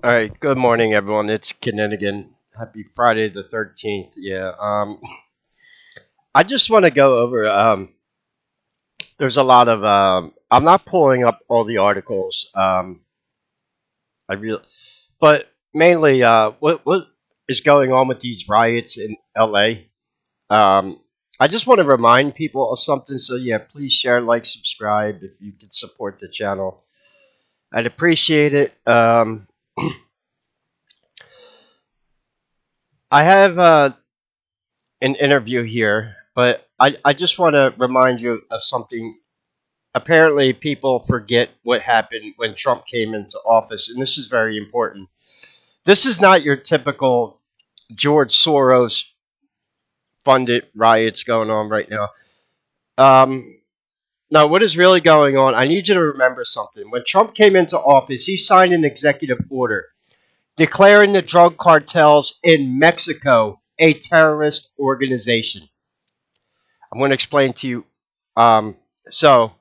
All right, good morning, everyone. It's Kinninigan. Happy Friday the 13th. Yeah, I just want to go over. There's a lot of. I'm not pulling up all the articles. I really, but mainly, what is going on with these riots in LA? Um, I just want to remind people of something. So yeah, please share, like, subscribe if you could support the channel. I'd appreciate it. I have an interview here, but I just want to remind you of something. Apparently, people forget what happened when Trump came into office, and this is very important. This is not your typical George Soros funded riots going on right now. Um, now, what is really going on? I need you to remember something. When Trump came into office, he signed an executive order declaring the drug cartels in Mexico a terrorist organization. I'm going to explain to you. Um, so,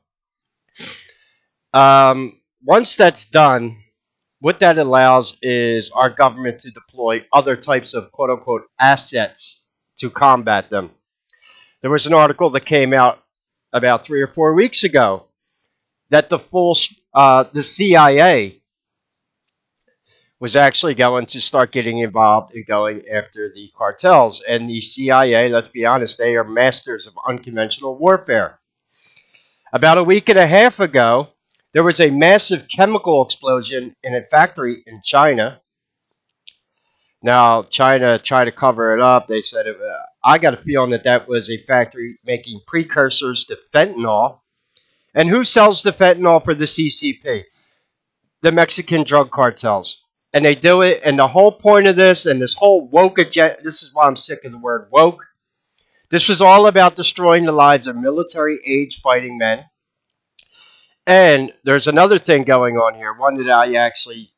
once that's done, what that allows is our government to deploy other types of quote unquote assets to combat them. There was an article that came out about 3 or 4 weeks ago that the CIA was actually going to start getting involved in going after the cartels. And the CIA, let's be honest, they are masters of unconventional warfare. About a week and a half ago, there was a massive chemical explosion in a factory in China. Now, China tried to cover it up. They said, I got a feeling that that was a factory making precursors to fentanyl. And who sells the fentanyl for the CCP? The Mexican drug cartels. And they do it, and the whole point of this, and this whole woke agenda, this is why I'm sick of the word woke. This was all about destroying the lives of military age fighting men. And there's another thing going on here, one that I actually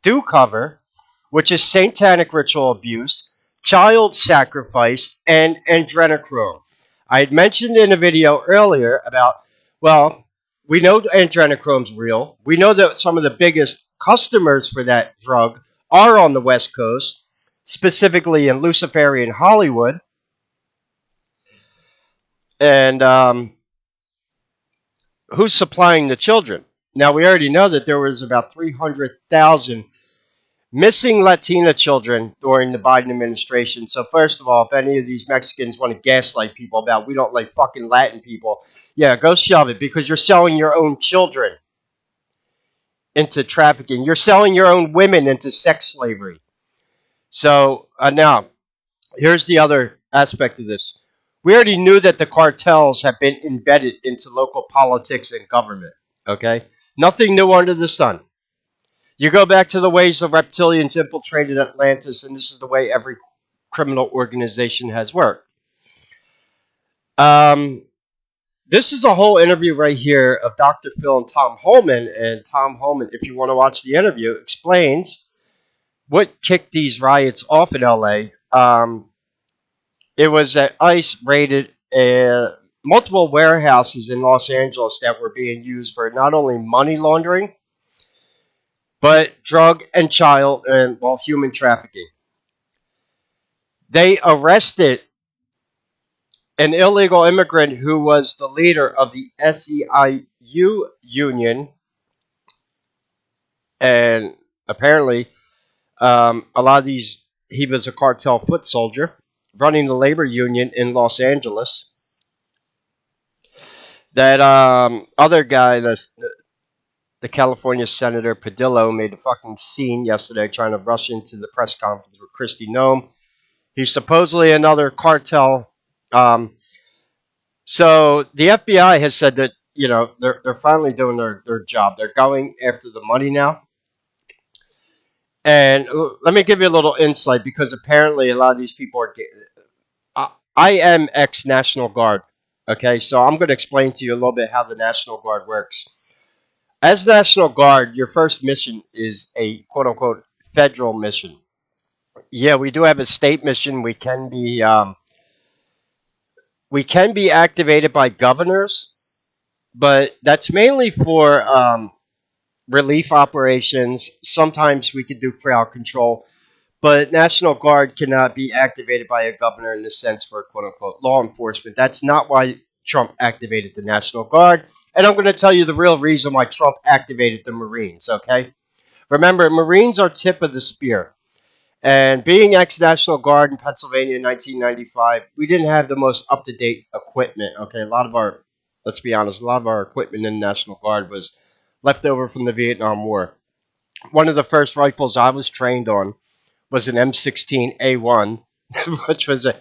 do cover, which is satanic ritual abuse, child sacrifice, and adrenochrome. I had mentioned in a video earlier about, well, we know adrenochrome's real. We know that some of the biggest customers for that drug are on the West Coast, specifically in Luciferian Hollywood. And who's supplying the children? Now, we already know that there was about 300,000 missing Latina children during the Biden administration. So, first of all, if any of these Mexicans want to gaslight people about we don't like fucking Latin people, yeah, go shove it because you're selling your own children into trafficking. You're selling your own women into sex slavery. So, now, here's the other aspect of this. We already knew that the cartels have been embedded into local politics and government. Okay? Nothing new under the sun. You go back to the ways the reptilians infiltrated Atlantis, and this is the way every criminal organization has worked. Um, this is a whole interview right here of Dr. Phil and Tom Holman. And Tom Holman, if you want to watch the interview, explains what kicked these riots off in LA. It was that ICE raided multiple warehouses in Los Angeles that were being used for not only money laundering, but drug and child and human trafficking. They arrested an illegal immigrant who was the leader of the SEIU union, and apparently, a lot of these he was a cartel foot soldier running the labor union in Los Angeles. That other guy, the California Senator Padillo, made a fucking scene yesterday trying to rush into the press conference with Kristi Noem. He's supposedly another cartel. So the FBI has said that they're finally doing their job. They're going after the money now. And let me give you a little insight because apparently a lot of these people are. I am ex National Guard. Okay, so I'm going to explain to you a little bit how the National Guard works. As National Guard, your first mission is a quote unquote federal mission. Yeah, we do have a state mission. We can be activated by governors, but that's mainly for relief operations. Sometimes we could do crowd control, but National Guard cannot be activated by a governor in the sense for quote unquote law enforcement. That's not why Trump activated the National Guard. And I'm going to tell you the real reason why Trump activated the Marines, okay? Remember, Marines are tip of the spear. And being ex National Guard in Pennsylvania in 1995, we didn't have the most up to date equipment. Okay, a lot of our, let's be honest, a lot of our equipment in the National Guard was left over from the Vietnam War. One of the first rifles I was trained on was an M16A1, which was a,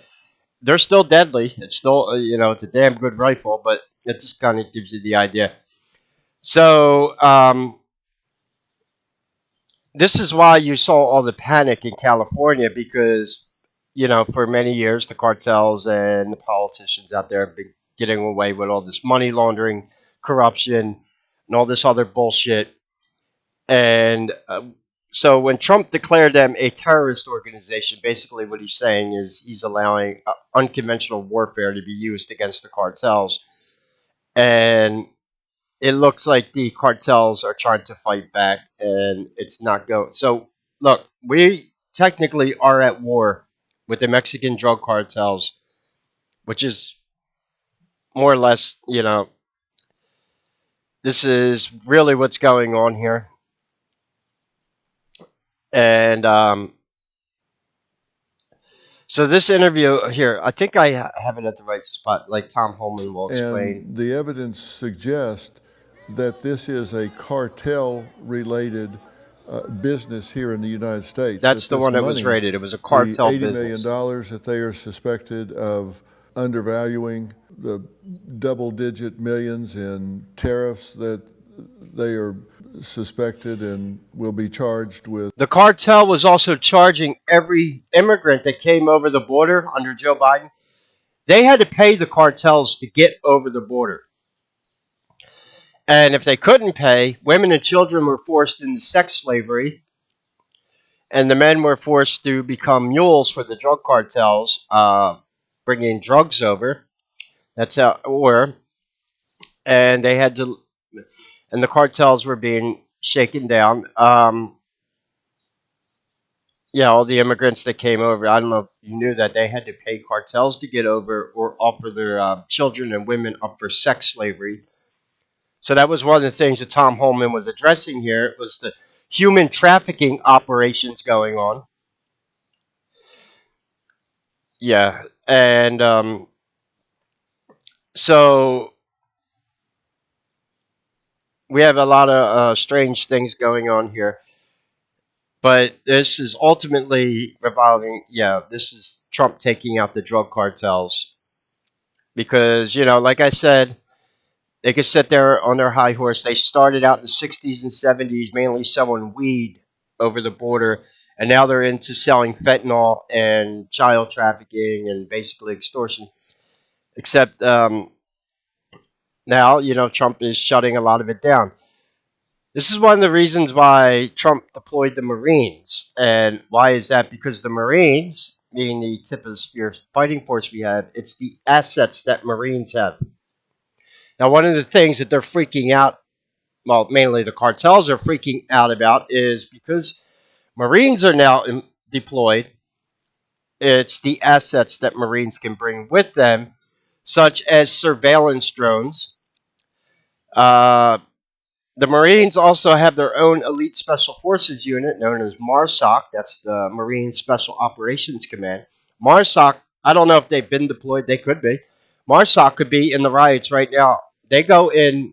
they're still deadly. It's still, it's a damn good rifle, but it just kind of gives you the idea. So, this is why you saw all the panic in California because, for many years, the cartels and the politicians out there have been getting away with all this money laundering, corruption, and all this other bullshit. And so when Trump declared them a terrorist organization, basically what he's saying is he's allowing unconventional warfare to be used against the cartels. And it looks like the cartels are trying to fight back and it's not going. So, look, we technically are at war with the Mexican drug cartels, which is more or less, this is really what's going on here. And so, this interview here, I think I have it at the right spot, like Tom Holman will explain. And the evidence suggests that this is a cartel-related business here in the United States. That's That the this one that was money, rated. It was a the cartel $80 million business. that they are suspected of undervaluing, the double-digit millions in tariffs that they are suspected and will be charged with. The cartel was also charging every immigrant that came over the border under Joe Biden. They had to pay the cartels to get over the border. And if they couldn't pay, women and children were forced into sex slavery, and the men were forced to become mules for the drug cartels, bringing drugs over. That's how, and they had to, and the cartels were being shaken down. Yeah, all the immigrants that came over, I don't know if you knew that they had to pay cartels to get over or offer their children and women up for sex slavery. So that was one of the things that Tom Holman was addressing here. It was the human trafficking operations going on. Yeah, and so we have a lot of strange things going on here. But this is ultimately revolving. Yeah, this is Trump taking out the drug cartels because like I said, they could sit there on their high horse. They started out in the 60s and 70s mainly selling weed over the border, and now they're into selling fentanyl and child trafficking and basically extortion. Except now, Trump is shutting a lot of it down. This is one of the reasons why Trump deployed the Marines. And why is that? Because the Marines, being the tip of the spear fighting force we have, it's the assets that Marines have. Now, one of the things that they're freaking out, well, mainly the cartels are freaking out about, is because Marines are now deployed, it's the assets that Marines can bring with them, such as surveillance drones. Uh, the Marines also have their own elite special forces unit known as MARSOC. That's the Marine Special Operations Command. MARSOC, I don't know if they've been deployed. They could be. MARSOC could be in the riots right now. They go in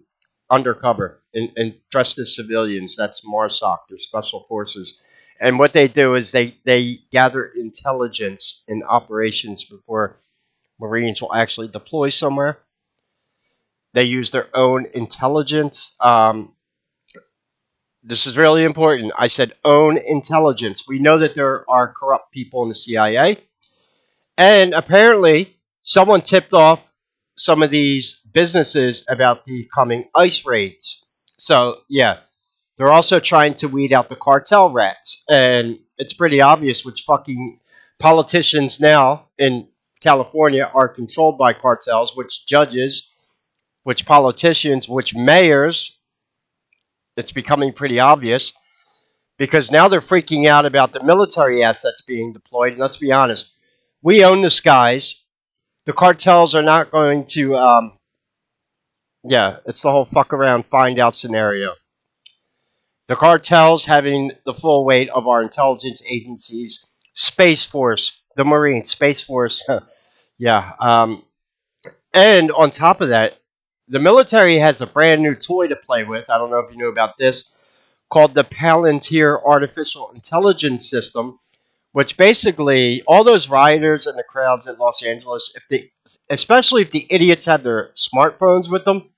undercover and dressed as civilians. That's MARSOC, their special forces. And what they do is they gather intelligence in operations before Marines will actually deploy somewhere. They use their own intelligence. This is really important. I said own intelligence. We know that there are corrupt people in the CIA, and apparently someone tipped off some of these businesses about the coming ICE raids. So, yeah, they're also trying to weed out the cartel rats, and it's pretty obvious which fucking politicians now in California are controlled by cartels, which judges, which politicians, which mayors, It's becoming pretty obvious because now they're freaking out about the military assets being deployed. And let's be honest, we own the skies. The cartels are not going to, yeah, it's the whole fuck around, find out scenario. The cartels having the full weight of our intelligence agencies, Space Force, the Marine Space Force, yeah. And on top of that, the military has a brand new toy to play with. I don't know if you know about this, called the Palantir Artificial Intelligence System, which basically all those rioters and the crowds in Los Angeles, if they, especially if the idiots have their smartphones with them,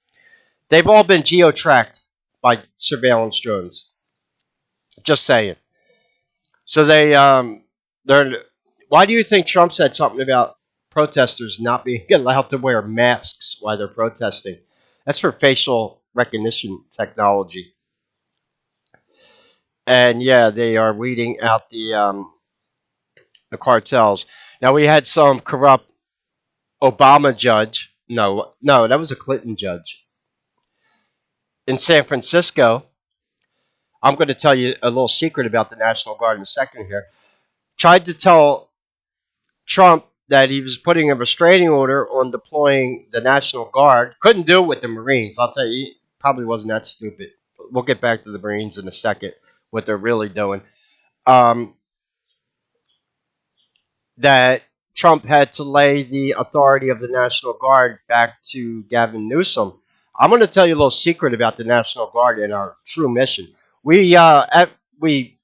they've all been geo-tracked by surveillance drones. Just saying. So they're. Why do you think Trump said something about protesters not being allowed to wear masks while they're protesting? That's for facial recognition technology. And yeah, they are weeding out the cartels. Now we had some corrupt Obama judge. No, no, that was a Clinton judge in San Francisco. I'm going to tell you a little secret about the National Guard in a second here. Tried to tell Trump that he was putting a restraining order on deploying the National Guard. Couldn't do it with the Marines. I'll tell you, he probably wasn't that stupid. We'll get back to the Marines in a second, what they're really doing. Um, that Trump had to lay the authority of the National Guard back to Gavin Newsom. I'm going to tell you a little secret about the National Guard and our true mission. We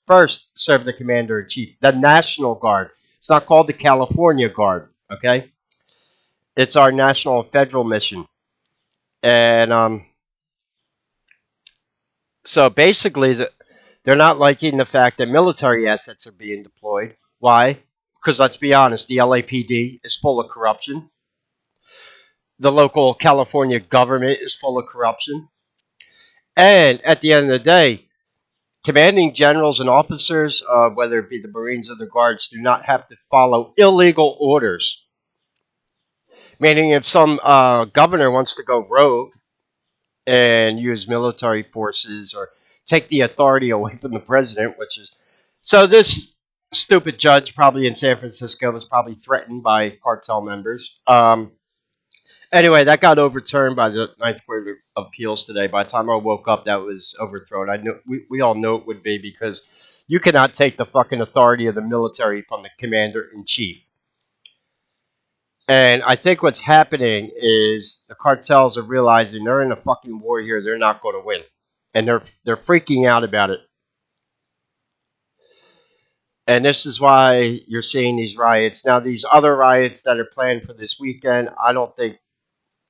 first served the commander in chief, the National Guard. It's not called the California Guard, okay? It's our national and federal mission. And so basically, they're not liking the fact that military assets are being deployed. Why? Because let's be honest, the LAPD is full of corruption. The local California government is full of corruption. And at the end of the day, commanding generals and officers, whether it be the Marines or the Guards, do not have to follow illegal orders. Meaning, if some governor wants to go rogue and use military forces or take the authority away from the president, which is so this stupid judge probably in San Francisco was probably threatened by cartel members. Anyway, that got overturned by the Ninth Court of Appeals today. By the time I woke up, that was overthrown. I knew we all knew it would be because you cannot take the fucking authority of the military from the commander in chief. And I think what's happening is the cartels are realizing they're in a fucking war here. They're not going to win, and they're freaking out about it. And this is why you're seeing these riots now. These other riots that are planned for this weekend, I don't think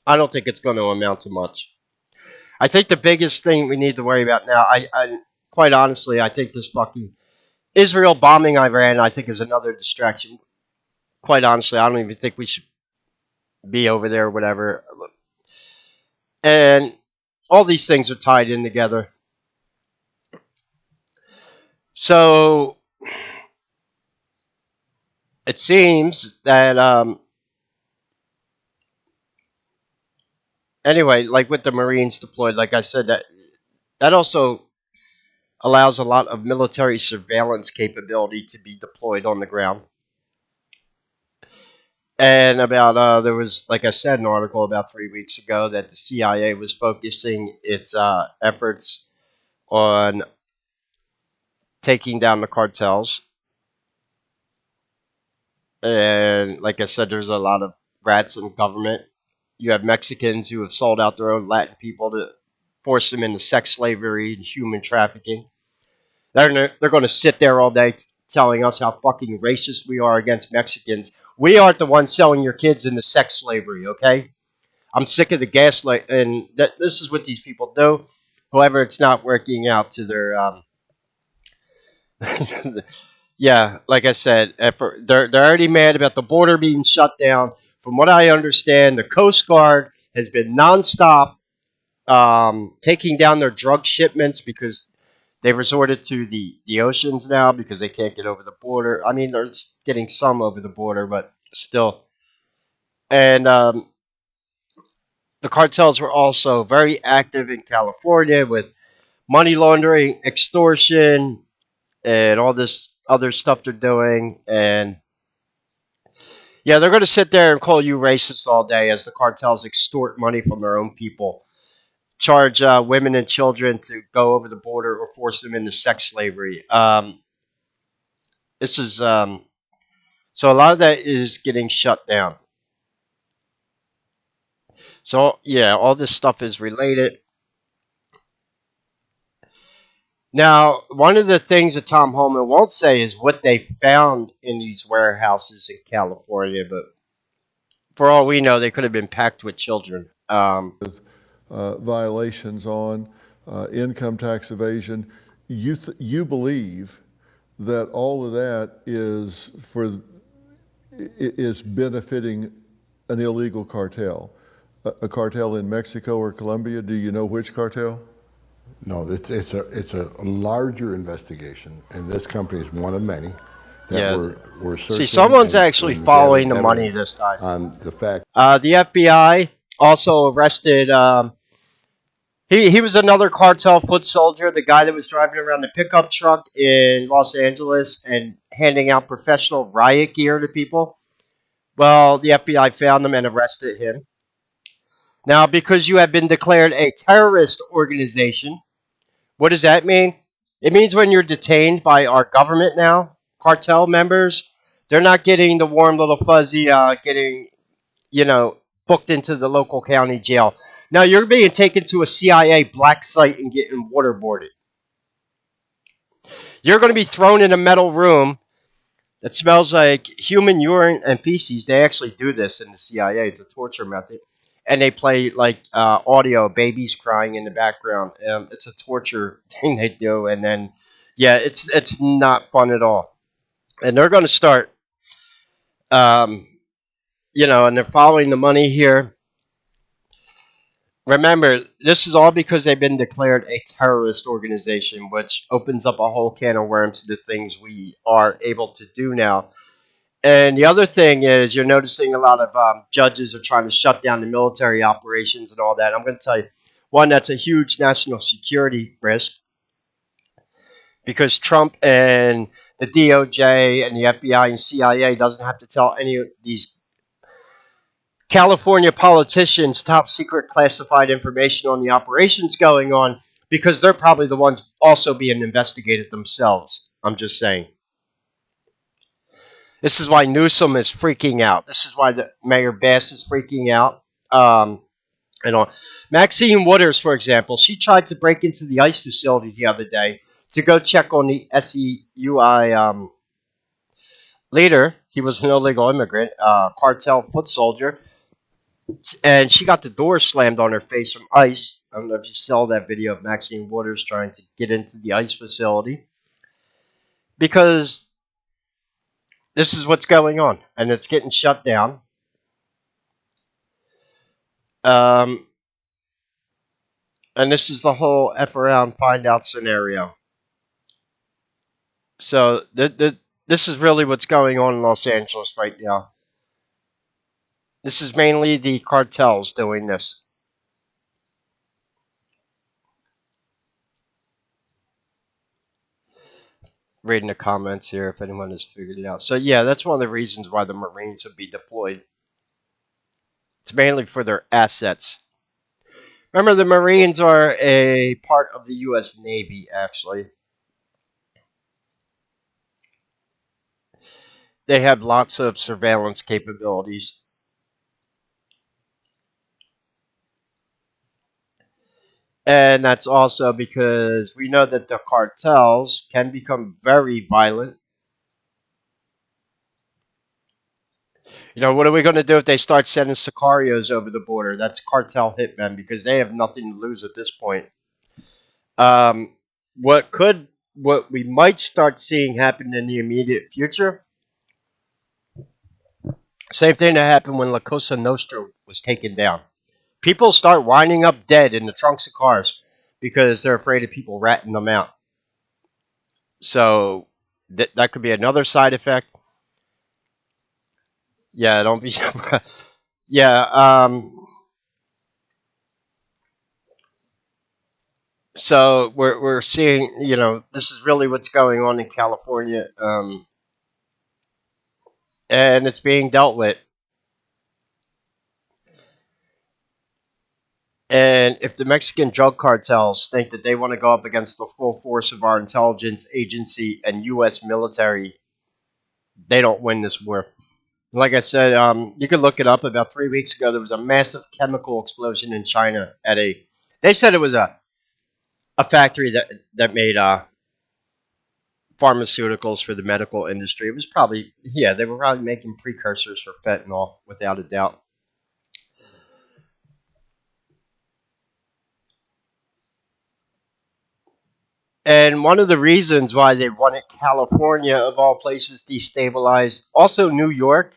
it's going to amount to much. I think the biggest thing we need to worry about now, I quite honestly, I think this fucking Israel bombing Iran, I think is another distraction. Quite honestly, I don't even think we should be over there or whatever. And all these things are tied in together. So it seems that anyway, like with the Marines deployed, like I said, that also allows a lot of military surveillance capability to be deployed on the ground. And about there was, like I said, an article about 3 weeks ago that the CIA was focusing its efforts on taking down the cartels. And like I said, there's a lot of rats in government. You have Mexicans who have sold out their own Latin people to force them into sex slavery and human trafficking. They're going to sit there all day telling us how fucking racist we are against Mexicans. We aren't the ones selling your kids into sex slavery, okay? I'm sick of the gaslight, and this is what these people do. However, it's not working out to their. Yeah, like I said, they're already mad about the border being shut down. From what I understand, the Coast Guard has been nonstop taking down their drug shipments because they resorted to the oceans now because they can't get over the border. I mean, they're getting some over the border, but still. And the cartels were also very active in California with money laundering, extortion, and all this other stuff they're doing. And yeah, they're going to sit there and call you racist all day as the cartels extort money from their own people, charge women and children to go over the border or force them into sex slavery. This is so a lot of that is getting shut down. So yeah, all this stuff is related. Now, one of the things that Tom Holman won't say is what they found in these warehouses in California, but for all we know, they could have been packed with children. Violations on income tax evasion. You believe that all of that is benefiting an illegal cartel, a cartel in Mexico or Colombia. Do you know which cartel? No, it's a larger investigation, and this company is one of many that Yeah. we're See, searching someone's actually and gathering following the money evidence this time. on the fact. The FBI also arrested. He was another cartel foot soldier, the guy that was driving around the pickup truck in Los Angeles and handing out professional riot gear to people. Well, the FBI found him and arrested him. Now, because you have been declared a terrorist organization, what does that mean? It means when you're detained by our government now, cartel members, they're not getting the warm little fuzzy, getting, you know, booked into the local county jail. Now you're being taken to a CIA black site and getting waterboarded. You're going to be thrown in a metal room that smells like human urine and feces. They actually do this in the CIA. It's a torture method. And they play like audio, babies crying in the background. It's a torture thing they do, and then yeah, it's not fun at all. And they're going to start, um, and they're following the money here. Remember, this is all because they've been declared a terrorist organization, which opens up a whole can of worms to the things we are able to do now. And the other thing is, you're noticing a lot of judges are trying to shut down the military operations and all that. I'm going to tell you, one, that's a huge national security risk because Trump and the DOJ and the FBI and CIA doesn't have to tell any of these California politicians top secret classified information on the operations going on because they're probably the ones also being investigated themselves. I'm just saying. This is why Newsom is freaking out. This is why the Mayor Bass is freaking out. And all. Maxine Waters, for example, she tried to break into the ICE facility the other day to go check on the SEUI leader. He was an illegal immigrant, cartel foot soldier, and she got the door slammed on her face from ICE. I don't know if you saw that video of Maxine Waters trying to get into the ICE facility because this is what's going on, and it's getting shut down. Um, and this is the whole F around find out scenario. So this is really what's going on in Los Angeles right now. This is mainly the cartels doing this. Reading the comments here if anyone has figured it out. So yeah, that's one of the reasons why the Marines would be deployed. It's mainly for their assets. Remember, the Marines are a part of the U.S. Navy, actually. They have lots of surveillance capabilities. And that's also because we know that the cartels can become very violent. What are we going to do if they start sending Sicarios over the border? That's cartel hitmen because they have nothing to lose at this point. Um, what we might start seeing happen in the immediate future. Same thing that happened when La Cosa Nostra was taken down. People start winding up dead in the trunks of cars because they're afraid of people ratting them out. So that could be another side effect. Yeah, don't be. Yeah. So we're seeing, this is really what's going on in California, and it's being dealt with. And if the Mexican drug cartels think that they want to go up against the full force of our intelligence agency and U.S. military, they don't win this war. Like I said, you can look it up. About 3 weeks ago, there was a massive chemical explosion in China at a. They said it was a factory that made pharmaceuticals for the medical industry. It was probably, yeah, they were probably making precursors for fentanyl, without a doubt. And one of the reasons why they wanted California, of all places, destabilized, also New York,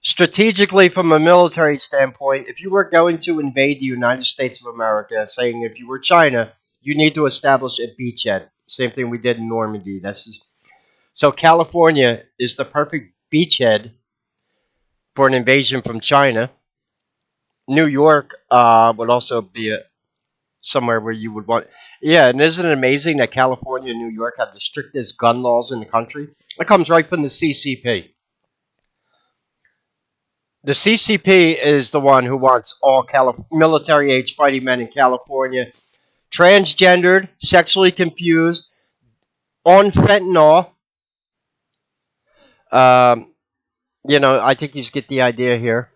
strategically from a military standpoint, if you were going to invade the United States of America, saying if you were China, you need to establish a beachhead. Same thing we did in Normandy. So California is the perfect beachhead for an invasion from China. New York would also be somewhere where you would want. Yeah, and isn't it amazing that California and New York have the strictest gun laws in the country? That comes right from the CCP. The CCP is the one who wants all military age fighting men in California, transgendered, sexually confused, on fentanyl. Um, I think you just get the idea here.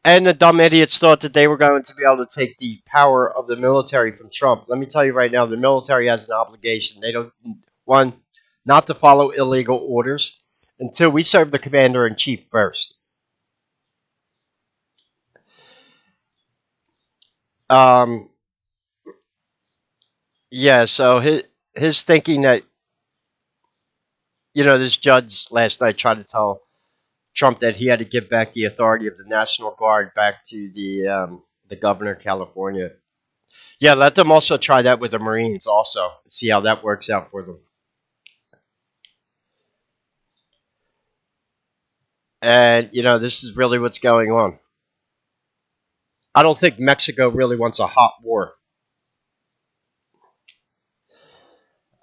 And the dumb idiots thought that they were going to be able to take the power of the military from Trump. Let me tell you right now, the military has an obligation. They don't, one, not to follow illegal orders, and two, we serve the commander in chief first. Um, yeah, so his thinking that, this judge last night tried to tell Trump that he had to give back the authority of the National Guard back to the governor of California. Yeah, let them also try that with the Marines also. See how that works out for them. And this is really what's going on. I don't think Mexico really wants a hot war.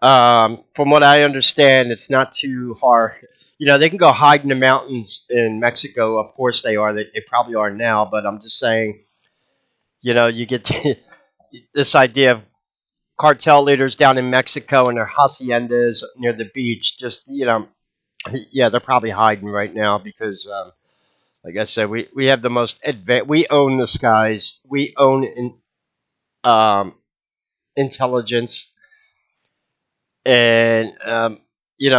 From what I understand, it's not too hard. They can go hide in the mountains in Mexico. Of course, they are. They probably are now. But I'm just saying, you get this idea of cartel leaders down in Mexico and their haciendas near the beach. Just yeah, they're probably hiding right now because, like I said, we have the most advanced. We own the skies. We own um, intelligence, and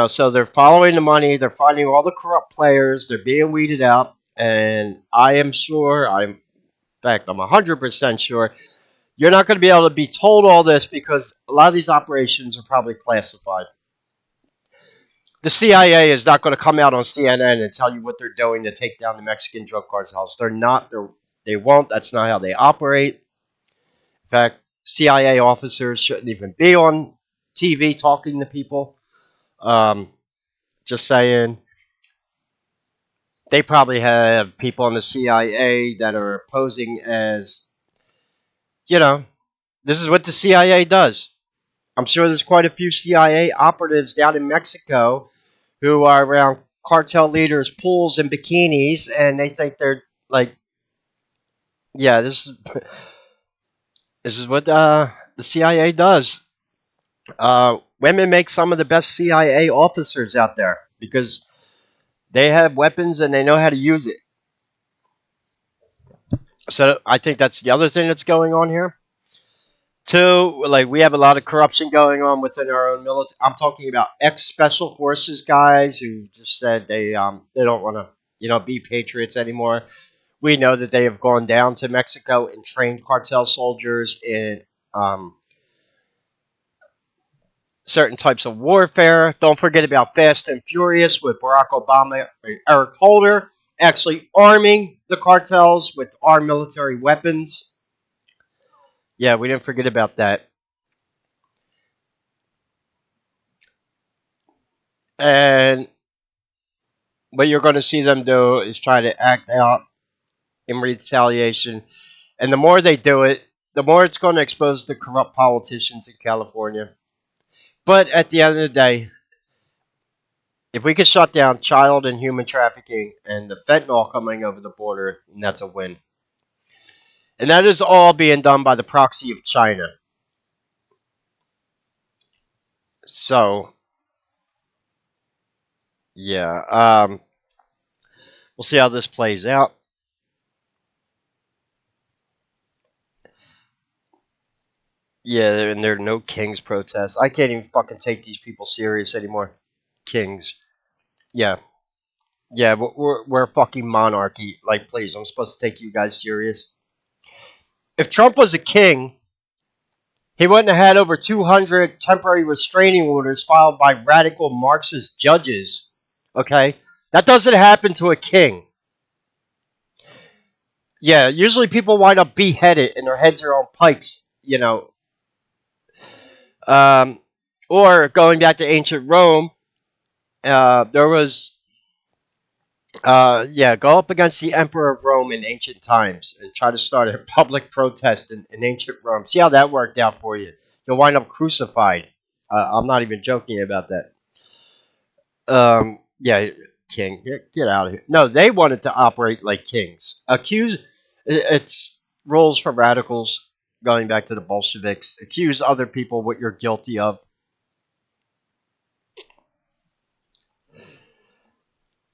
so they're following the money. They're finding all the corrupt players. They're being weeded out, and I am sure. In fact, I'm 100% sure you're not going to be able to be told all this because a lot of these operations are probably classified. The CIA is not going to come out on CNN and tell you what they're doing to take down the Mexican drug cartels. They're not. They won't. That's not how they operate. In fact, CIA officers shouldn't even be on TV talking to people. Um, just saying, they probably have people in the CIA that are posing as, you know, this is what the CIA does. I'm sure there's quite a few CIA operatives down in Mexico who are around cartel leaders' pools and bikinis, and they think they're like, yeah, this is what the CIA does. Women make some of the best CIA officers out there because they have weapons and they know how to use it. So I think that's the other thing that's going on here. Two, like we have a lot of corruption going on within our own military. I'm talking about ex special forces guys who just said they don't want to be patriots anymore. We know that they have gone down to Mexico and trained cartel soldiers in um, certain types of warfare. Don't forget about Fast and Furious with Barack Obama and Eric Holder actually arming the cartels with our military weapons. Yeah, we didn't forget about that. And what you're going to see them do is try to act out in retaliation. And the more they do it, the more it's going to expose the corrupt politicians in California. But at the end of the day, if we could shut down child and human trafficking and the fentanyl coming over the border, and that's a win. And that is all being done by the proxy of China. So, yeah, we'll see how this plays out. Yeah, and there are no Kings protests. I can't even fucking take these people serious anymore. Kings. Yeah. Yeah, we're a fucking monarchy. Like, please, I'm supposed to take you guys serious. If Trump was a king, he wouldn't have had over 200 temporary restraining orders filed by radical Marxist judges. Okay? That doesn't happen to a king. Yeah, usually people wind up beheaded and their heads are on pikes. Um, or going back to ancient Rome, there was go up against the Emperor of Rome in ancient times and try to start a public protest in ancient Rome. See how that worked out for you. You'll wind up crucified. I'm not even joking about that. Yeah, king, get out of here. No, they wanted to operate like kings. It's rules for radicals going back to the Bolsheviks. Accuse other people what you're guilty of.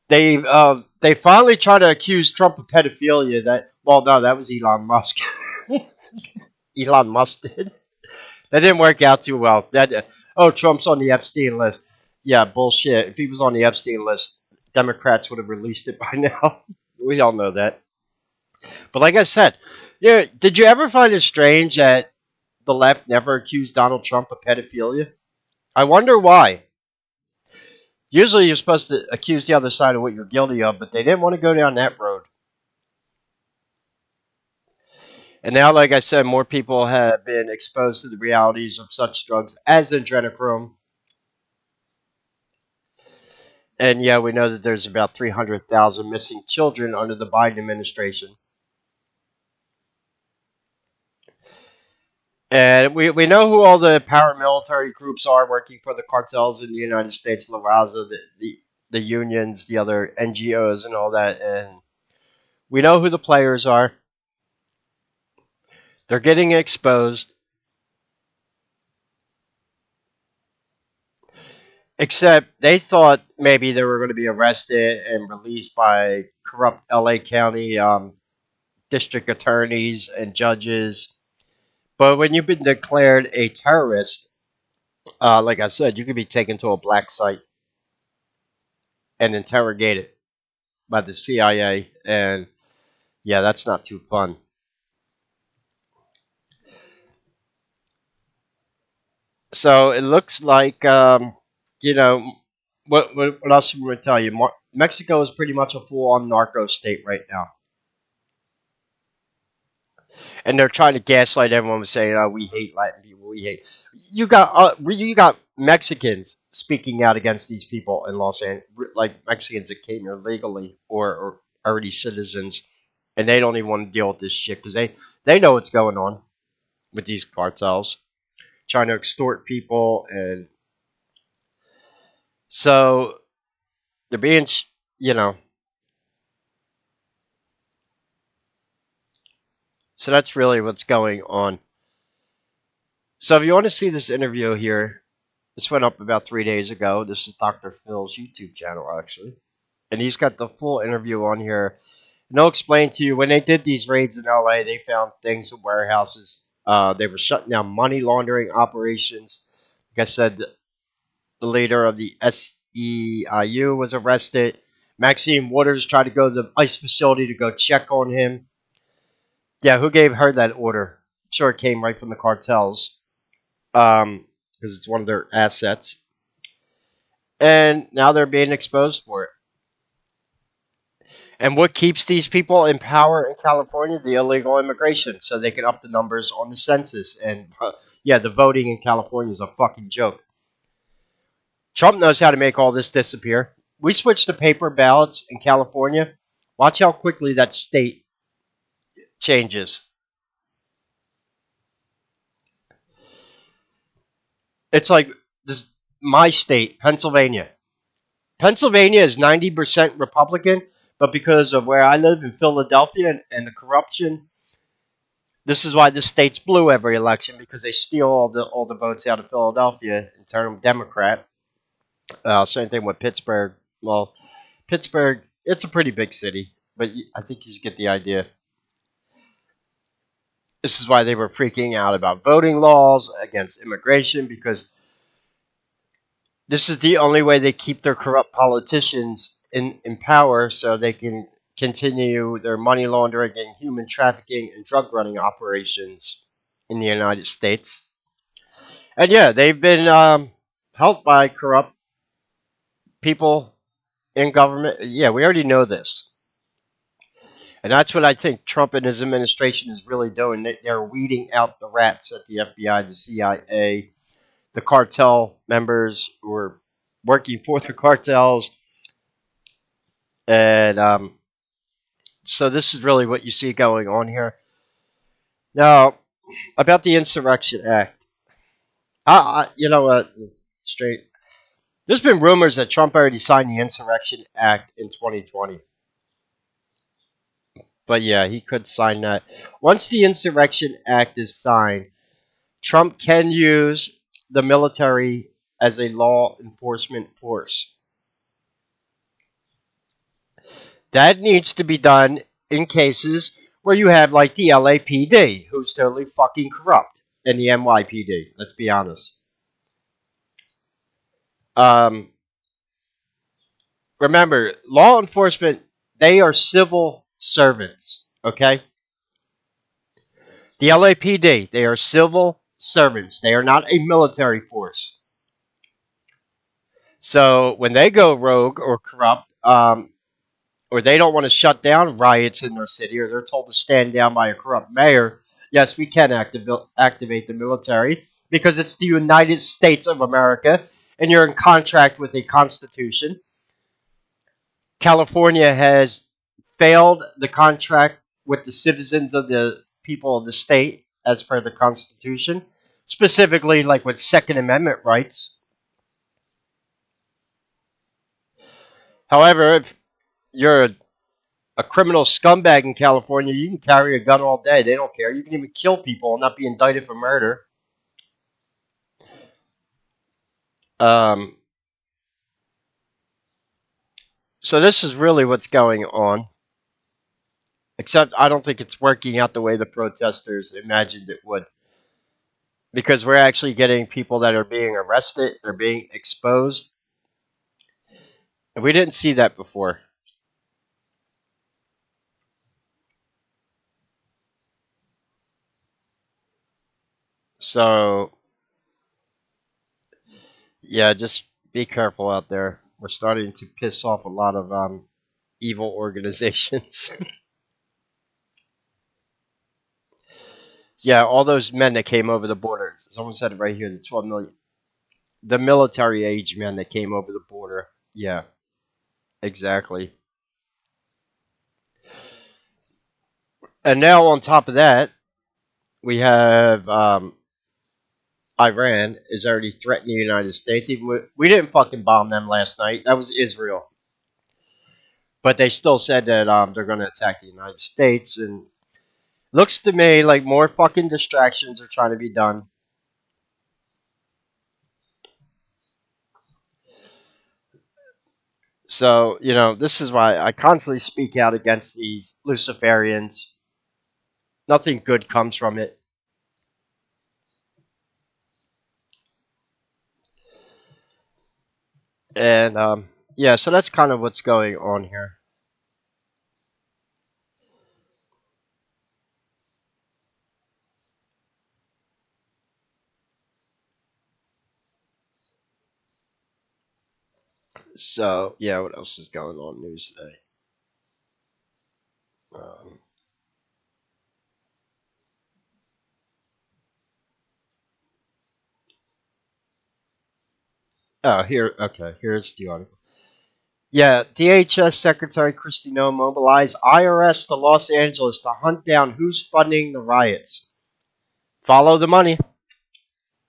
They finally tried to accuse Trump of pedophilia. No, that was Elon Musk. Elon Musk did. That didn't work out too well. Trump's on the Epstein list. Yeah, bullshit. If he was on the Epstein list, Democrats would have released it by now. We all know that. But like I said, yeah, did you ever find it strange that the left never accused Donald Trump of pedophilia? I wonder why. Usually you're supposed to accuse the other side of what you're guilty of, but they didn't want to go down that road. And now, like I said, more people have been exposed to the realities of such drugs as adrenochrome. And yeah, we know that there's about 300,000 missing children under the Biden administration. And we know who all the paramilitary groups are working for the cartels in the United States, La Raza, the unions, the other NGOs, and all that. And we know who the players are. They're getting exposed. Except they thought maybe they were going to be arrested and released by corrupt LA County district attorneys and judges. But when you've been declared a terrorist, like I said, you could be taken to a black site and interrogated by the CIA. And yeah, that's not too fun. So it looks like, you know, what else am I going to tell you? Mexico is pretty much a full on narco state right now. And they're trying to gaslight everyone with saying, "Oh, we hate Latin people. We hate." You got Mexicans speaking out against these people in Los Angeles, like Mexicans that came here legally or already citizens, and they don't even want to deal with this shit because they know what's going on with these cartels trying to extort people, and so they're being, you know. So that's really what's going on. So if you want to see this interview here, this went up about 3 days ago. This is Dr. Phil's YouTube channel, actually. And he's got the full interview on here. And they'll explain to you when they did these raids in LA, they found things in warehouses. They were shutting down money laundering operations. Like I said, the leader of the SEIU was arrested. Maxine Waters tried to go to the ICE facility to go check on him. Yeah, who gave her that order? I'm sure it came right from the cartels. Because it's one of their assets. And now they're being exposed for it. And what keeps these people in power in California? The illegal immigration, so they can up the numbers on the census. And yeah, the voting in California is a fucking joke. Trump knows how to make all this disappear. We switched to paper ballots in California. Watch how quickly that state changes. It's like this. My state, Pennsylvania. Pennsylvania is 90% Republican, but because of where I live in Philadelphia and the corruption, this is why the state's blue every election because they steal all the votes out of Philadelphia and turn them Democrat. Same thing with Pittsburgh. Well, Pittsburgh, it's a pretty big city, but I think you get the idea. This is why they were freaking out about voting laws against immigration because this is the only way they keep their corrupt politicians in power so they can continue their money laundering and human trafficking and drug running operations in the United States. And yeah, they've been helped by corrupt people in government. Yeah, we already know this. And that's what I think Trump and his administration is really doing. They're weeding out the rats at the FBI, the CIA, the cartel members who are working for the cartels. And so this is really what you see going on here. Now, about the Insurrection Act. You know what? Straight. There's been rumors that Trump already signed the Insurrection Act in 2020. But yeah, he could sign that. Once the Insurrection Act is signed, Trump can use the military as a law enforcement force. That needs to be done in cases where you have like the LAPD, who's totally fucking corrupt, and the NYPD. Let's be honest. Um, Remember, law enforcement, they are civil servants, okay? The LAPD, they are civil servants. They are not a military force. So when they go rogue or corrupt, or they don't want to shut down riots in their city, or they're told to stand down by a corrupt mayor, yes, we can activate the military because it's the United States of America, and you're in contract with a constitution. California has failed the contract with the citizens of the people of the state as per the Constitution, specifically like with Second Amendment rights. However, if you're a criminal scumbag in California, you can carry a gun all day. They don't care. You can even kill people and not be indicted for murder. Um, so this is really what's going on. Except I don't think it's working out the way the protesters imagined it would. Because we're actually getting people that are being arrested, they're being exposed. And we didn't see that before. So, yeah, just be careful out there. We're starting to piss off a lot of evil organizations. Yeah, all those men that came over the border. Someone said it right here, the 12 million. The military age men that came over the border. Yeah, exactly. And now on top of that, we have Iran is already threatening the United States. Even we didn't fucking bomb them last night. That was Israel. But they still said that they're going to attack the United States. And looks to me like more fucking distractions are trying to be done. So, this is why I constantly speak out against these Luciferians. Nothing good comes from it. And, yeah, so that's kind of what's going on here. So, yeah, what else is going on in news today? Um, okay, here's the article. Yeah, DHS Secretary Kristi Noem mobilized IRS to Los Angeles to hunt down who's funding the riots. Follow the money.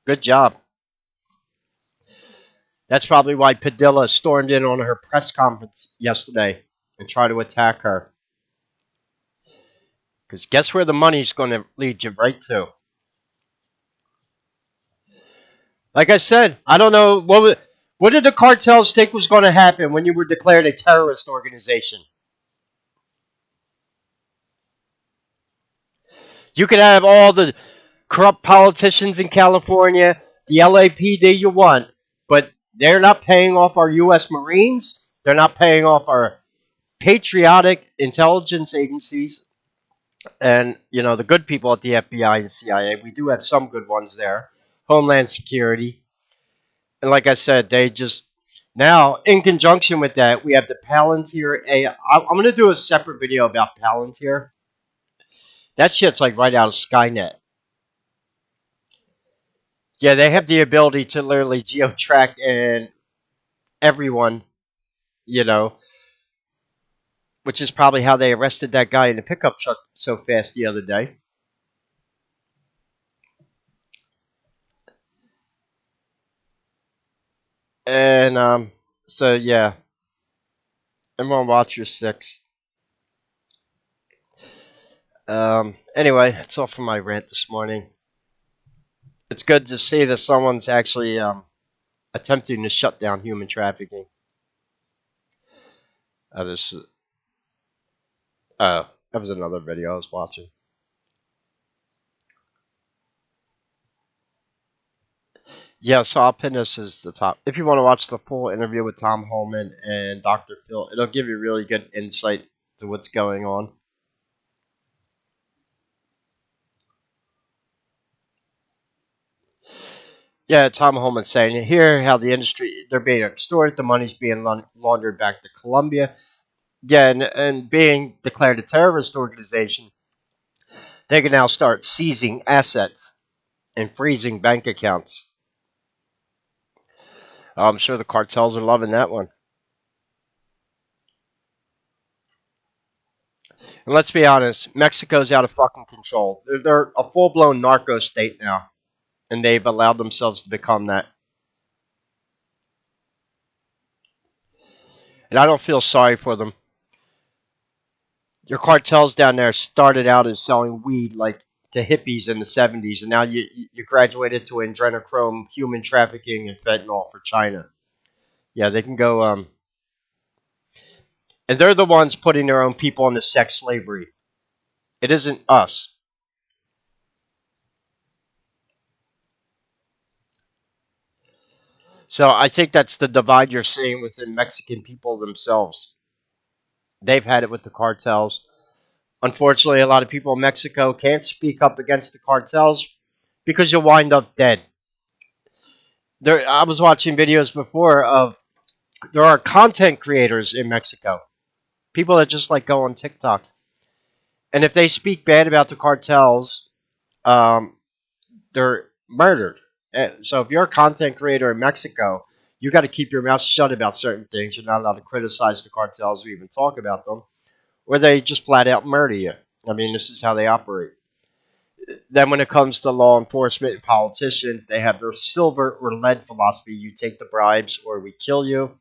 Good job. That's probably why Padilla stormed in on her press conference yesterday and tried to attack her. Because guess where the money's going to lead you right to? Like I said, I don't know what did the cartels think was going to happen when you were declared a terrorist organization. You could have all the corrupt politicians in California, the LAPD you want, but they're not paying off our U.S. Marines. They're not paying off our patriotic intelligence agencies, and the good people at the FBI and CIA. We do have some good ones there. Homeland Security, and like I said, they just now in conjunction with that, we have the Palantir AI. I'm going to do a separate video about Palantir. That shit's like right out of Skynet. Yeah, they have the ability to literally geo-track and everyone, you know, which is probably how they arrested that guy in the pickup truck so fast the other day. And so yeah, everyone watch your six. Anyway, that's all for my rant this morning. It's good to see that someone's actually attempting to shut down human trafficking. This, that was another video I was watching. Yeah, so I'll pin this as the top. If you want to watch the full interview with Tom Holman and Dr. Phil, it'll give you really good insight to what's going on. Yeah, Tom Holman saying here how the industry they're being extorted, the money's being laundered back to Colombia. Yeah, and being declared a terrorist organization, they can now start seizing assets and freezing bank accounts. I'm sure the cartels are loving that one. And let's be honest, Mexico's out of fucking control. They're a full blown narco state now, and they've allowed themselves to become that. And I don't feel sorry for them. Your cartels down there started out as selling weed like to hippies in the 70s, and now you graduated to adrenochrome, human trafficking, and fentanyl for China. Yeah, they can go. And they're the ones putting their own people into sex slavery. It isn't us. So I think that's the divide you're seeing within Mexican people themselves. They've had it with the cartels. Unfortunately, a lot of people in Mexico can't speak up against the cartels because you'll wind up dead. I was watching videos before of there are content creators in Mexico, people that just like go on TikTok, and if they speak bad about the cartels, um, they're murdered. And so if you're a content creator in Mexico, you got to keep your mouth shut about certain things. You're not allowed to criticize the cartels or even talk about them, or they just flat out murder you. I mean, this is how they operate. Then when it comes to law enforcement and politicians, they have their silver or lead philosophy. You take the bribes or we kill you.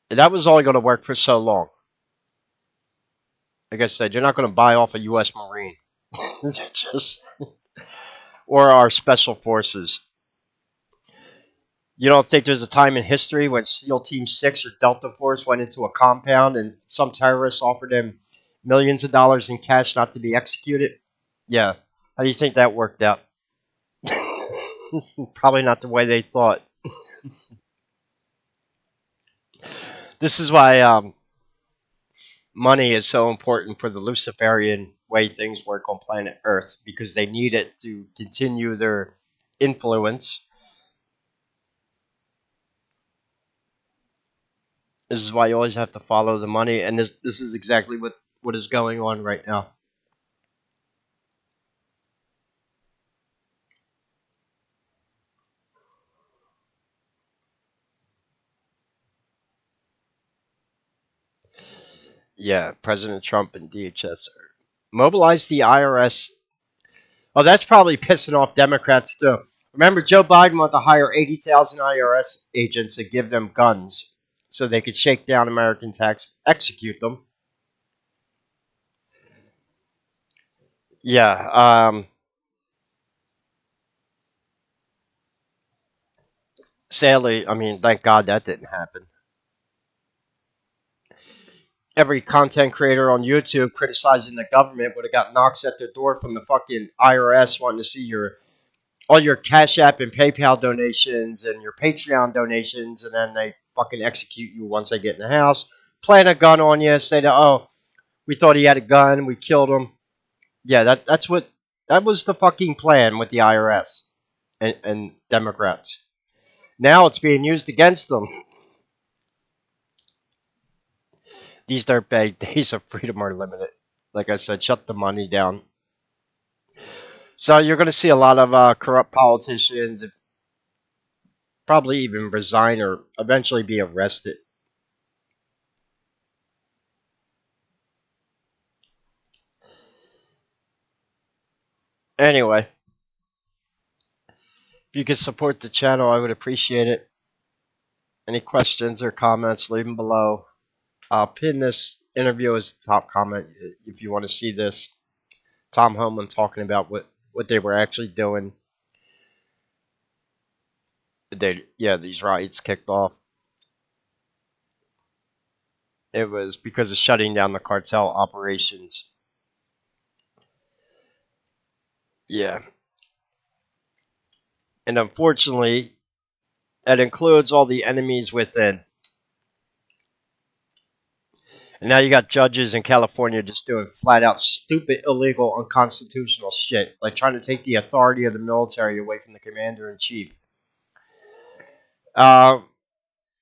And that was only going to work for so long. Like I said, you're not going to buy off a U.S. Marine. Just or our special forces. You don't think there's a time in history when SEAL Team 6 or Delta Force went into a compound and some terrorists offered them millions of dollars in cash not to be executed? Yeah. How do you think that worked out? Probably not the way they thought. This is why money is so important for the Luciferian way things work on planet Earth because they need it to continue their influence. This is why you always have to follow the money, and this is exactly what is going on right now. Yeah, President Trump and DHS mobilize the IRS. Oh, that's probably pissing off Democrats too. Remember, Joe Biden wanted to hire 80,000 IRS agents to give them guns so they could shake down American tax, execute them. Yeah. Sadly, I mean, thank God that didn't happen. Every content creator on YouTube criticizing the government would have got knocks at their door from the fucking IRS wanting to see your all your Cash App and PayPal donations and your Patreon donations, and then they fucking execute you once they get in the house, plant a gun on you, say that, oh, we thought he had a gun, we killed him. Yeah, that was the fucking plan with the IRS and Democrats. Now it's being used against them. These dirtbag days of freedom are limited. Like I said, shut the money down. So you're going to see a lot of corrupt politicians probably even resign or eventually be arrested. Anyway, if you could support the channel, I would appreciate it. Any questions or comments, leave them below. I'll pin this interview as the top comment if you want to see this. Tom Homan talking about what they were actually doing. These riots kicked off. It was because of shutting down the cartel operations. Yeah. And unfortunately, that includes all the enemies within. And now you got judges in California just doing flat out stupid, illegal, unconstitutional shit, like trying to take the authority of the military away from the commander in chief. Uh,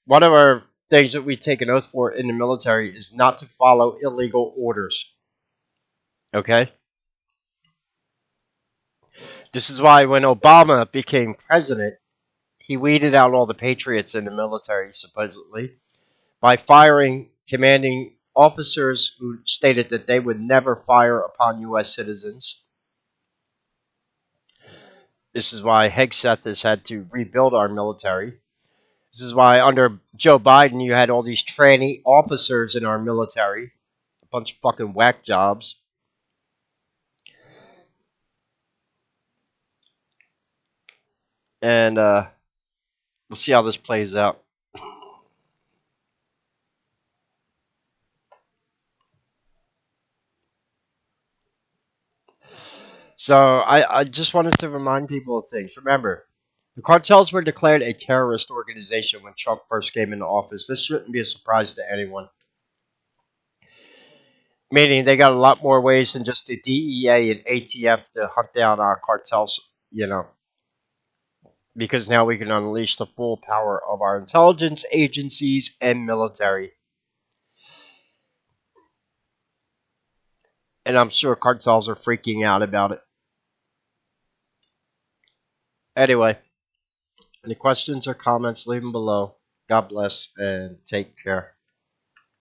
One of our things that we take an oath for in the military is not to follow illegal orders. Okay? This is why when Obama became president, he weeded out all the patriots in the military, supposedly, by firing commanding officers who stated that they would never fire upon U.S. citizens. This is why Hegseth has had to rebuild our military. This is why under Joe Biden you had all these tranny officers in our military, a bunch of fucking whack jobs. And we'll see how this plays out. So I just wanted to remind people of things. Remember, the cartels were declared a terrorist organization when Trump first came into office. This shouldn't be a surprise to anyone. Meaning they got a lot more ways than just the DEA and ATF to hunt down our cartels, because now we can unleash the full power of our intelligence agencies and military. And I'm sure cartels are freaking out about it. Anyway, any questions or comments, leave them below. God bless and take care.